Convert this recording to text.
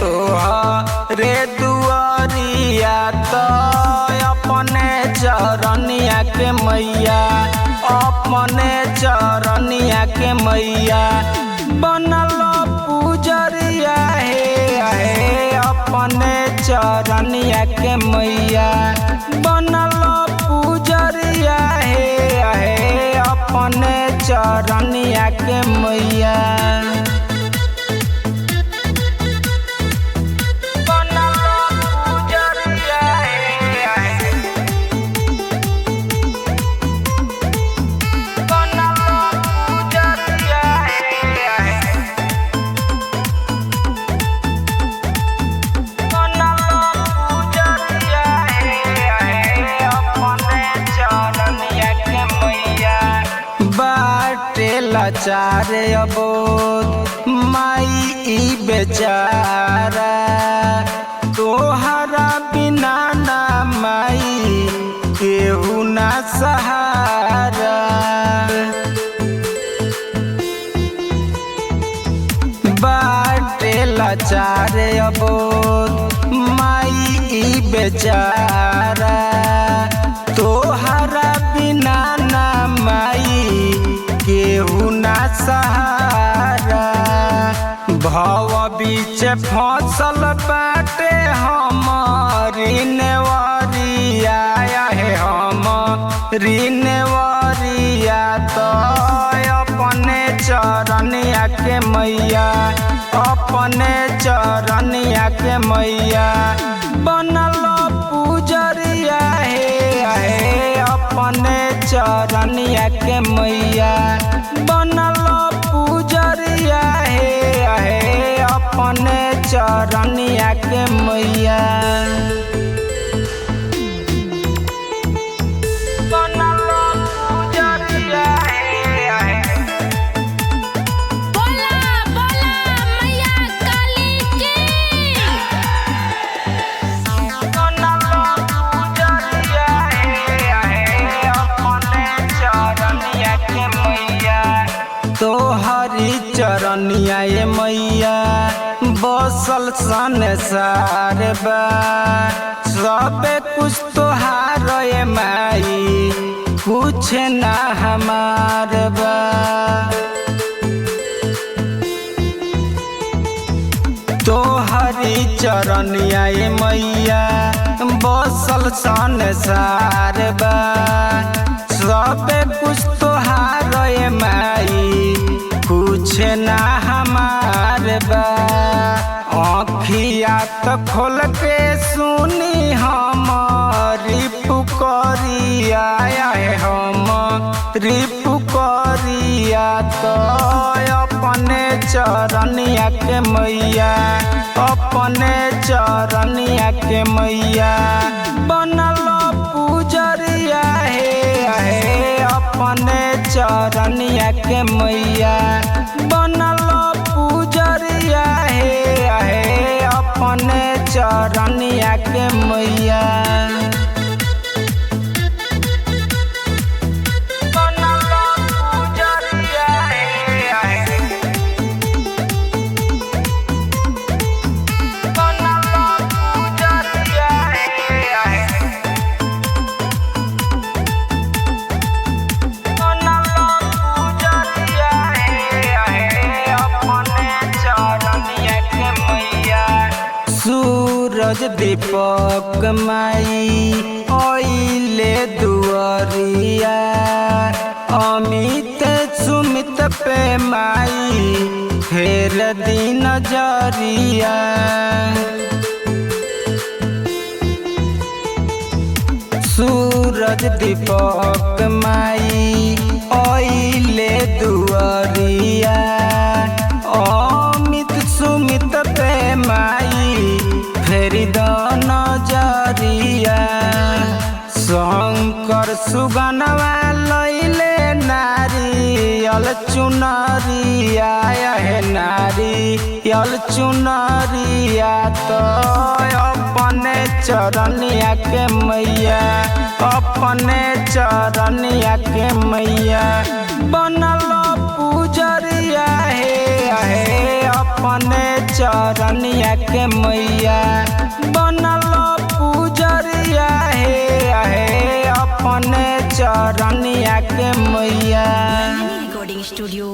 तोहरे दुआरिया तो अपने चरनिया के मैया, अपने चरनिया के मैया बनल पूजरिया है अपने चरनिया के मैया बनल पूजरिया है अपने चरनिया के मैया। लाचारे अबोध माई बेचारा तोहरा बिना ना माई केहू ना सहारा। बाटे लाचारे अबोध माई बेचारा तोहरा बिना ना माई केहू ना सहारा। भव बीच फसल बाटे हमारी नेवरिया है हमारी नेवरिया तो अपने चरनिया के मैया, अपने चरनिया के मैया बनल पूजरिया है अपने चरनिया के मैया बनल पूजरिया है अपने चरनिया के मैया। तोहरी चरनिया ये मैया बसल संसार बा सबे कुछ तोहार ये माई कुछ ना हमार बा। तोहरी चरनिया ये मैया बसल संसार बा सबे कुछ तोहार ये माई कुछ ना हमार बा। आँखिया तो खोल के सुनी हमारी पुकारिया है हमारी पुकारिया तो अपने चरनिया के मैया, अपने चरनिया के मैया बनल पूजरिया है अपने चरनिया के मैया बनल पूजरिया है अपने चरनिया के मैया। सूरज दीपक माई ओइले दुआरिया अमित सुमित पे माई फेर दी नजरिया। सूरज दीपक माई ओइले दुआरिया अमित सुमित पे माई फेरी द नजरिया। शंकर सुगनवा लैले नारियल चुनरिया है नारियल चुनरिया तो अपने चरनिया के मैया, अपने चरनिया के मैया बनल पूजरिया है अपने चरनिया के मैया बनल पूजरिया हे अपने चरनिया के मैया। Recording studio